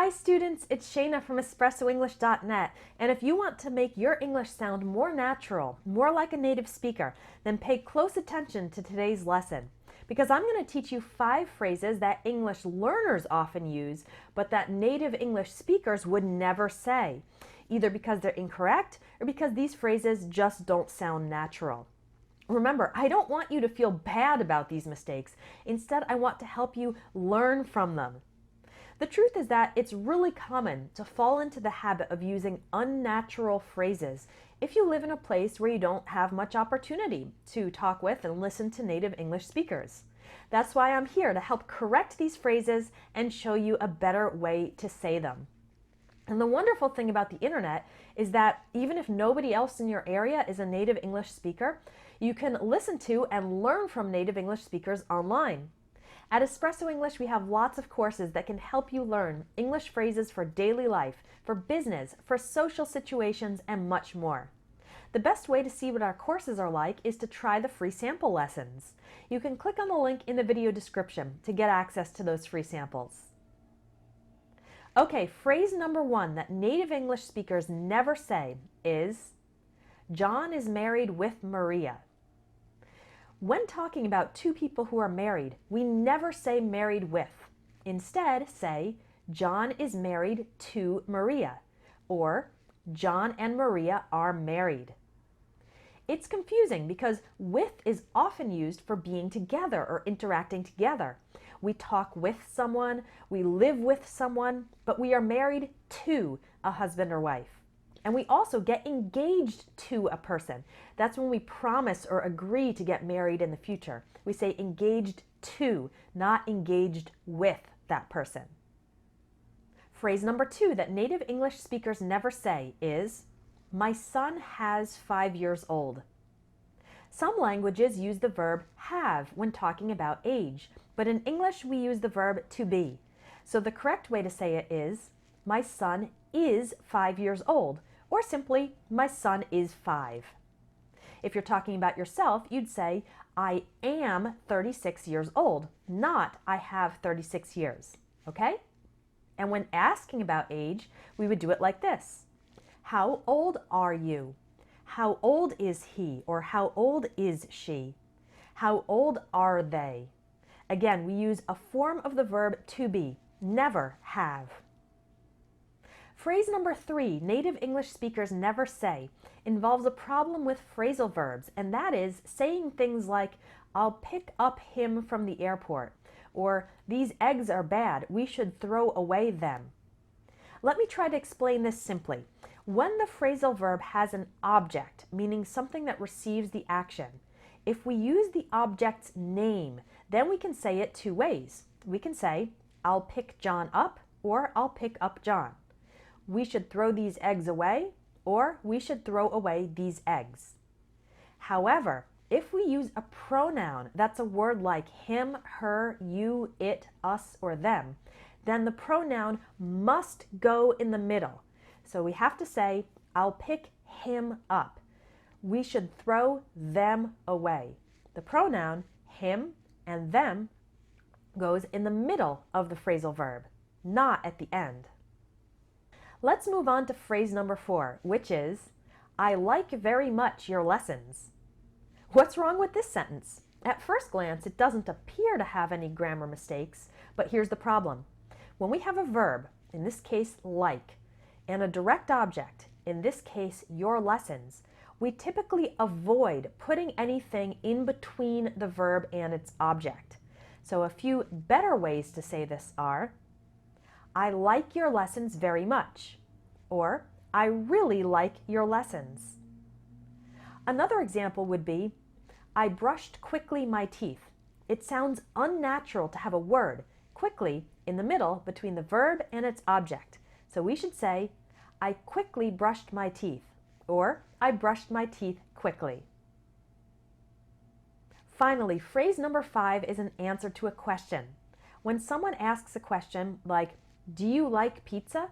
Hi students, it's Shayna from EspressoEnglish.net, and if you want to make your English sound more natural, more like a native speaker, then pay close attention to today's lesson. Because I'm going to teach you 5 phrases that English learners often use, but that native English speakers would never say, either because they're incorrect or because these phrases just don't sound natural. Remember, I don't want you to feel bad about these mistakes. Instead, I want to help you learn from them. The truth is that it's really common to fall into the habit of using unnatural phrases if you live in a place where you don't have much opportunity to talk with and listen to native English speakers. That's why I'm here to help correct these phrases and show you a better way to say them. And the wonderful thing about the internet is that even if nobody else in your area is a native English speaker, you can listen to and learn from native English speakers online. At Espresso English, we have lots of courses that can help you learn English phrases for daily life, for business, for social situations, and much more. The best way to see what our courses are like is to try the free sample lessons. You can click on the link in the video description to get access to those free samples. Okay, phrase number 1 that native English speakers never say is, John is married with Maria. When talking about 2 people who are married, we never say married with. Instead, say, John is married to Maria, or John and Maria are married. It's confusing because with is often used for being together or interacting together. We talk with someone, we live with someone, but we are married to a husband or wife. And we also get engaged to a person. That's when we promise or agree to get married in the future. We say engaged to, not engaged with that person. Phrase number 2 that native English speakers never say is, my son has 5 years old. Some languages use the verb have when talking about age, but in English we use the verb to be. So the correct way to say it is, my son is 5 years old. Or simply, my son is 5. If you're talking about yourself, you'd say, I am 36 years old, not I have 36 years. Okay? And when asking about age, we would do it like this. How old are you? How old is he? Or how old is she? How old are they? Again, we use a form of the verb to be, never have. Phrase number 3, native English speakers never say, involves a problem with phrasal verbs, and that is saying things like, I'll pick up him from the airport, or these eggs are bad, we should throw away them. Let me try to explain this simply. When the phrasal verb has an object, meaning something that receives the action, if we use the object's name, then we can say it 2 ways. We can say, I'll pick John up, or I'll pick up John. We should throw these eggs away, or we should throw away these eggs. However, if we use a pronoun that's a word like him, her, you, it, us, or them, then the pronoun must go in the middle. So we have to say, I'll pick him up. We should throw them away. The pronoun him and them goes in the middle of the phrasal verb, not at the end. Let's move on to phrase number 4, which is, I like very much your lessons. What's wrong with this sentence? At first glance, it doesn't appear to have any grammar mistakes, but here's the problem. When we have a verb, in this case like, and a direct object, in this case your lessons, we typically avoid putting anything in between the verb and its object. So a few better ways to say this are, I like your lessons very much, or I really like your lessons. Another example would be, I brushed quickly my teeth. It sounds unnatural to have a word, quickly, in the middle between the verb and its object. So we should say, I quickly brushed my teeth, or I brushed my teeth quickly. Finally, phrase number 5 is an answer to a question. When someone asks a question like, do you like pizza?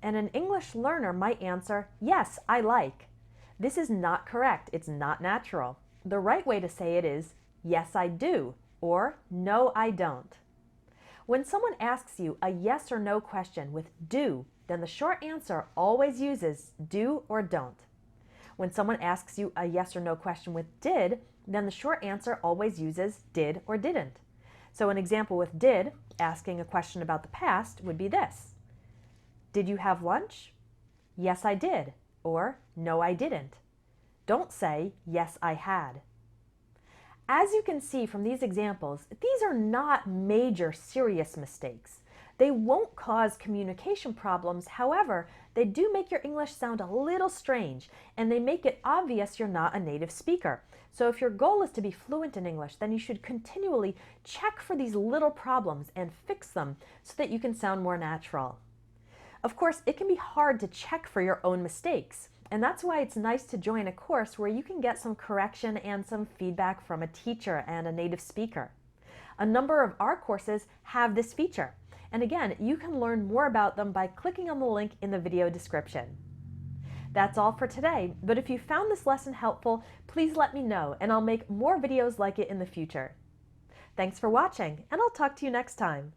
And an English learner might answer, yes, I like. This is not correct. It's not natural. The right way to say it is, yes, I do, or no, I don't. When someone asks you a yes or no question with do, then the short answer always uses do or don't. When someone asks you a yes or no question with did, then the short answer always uses did or didn't. So an example with did, asking a question about the past, would be this. Did you have lunch? Yes, I did. Or no, I didn't. Don't say, yes, I had. As you can see from these examples, these are not major serious mistakes. They won't cause communication problems. However, they do make your English sound a little strange, and they make it obvious you're not a native speaker. So if your goal is to be fluent in English, then you should continually check for these little problems and fix them so that you can sound more natural. Of course, it can be hard to check for your own mistakes, and that's why it's nice to join a course where you can get some correction and some feedback from a teacher and a native speaker. A number of our courses have this feature. And again, you can learn more about them by clicking on the link in the video description. That's all for today, but if you found this lesson helpful, please let me know and I'll make more videos like it in the future. Thanks for watching, and I'll talk to you next time.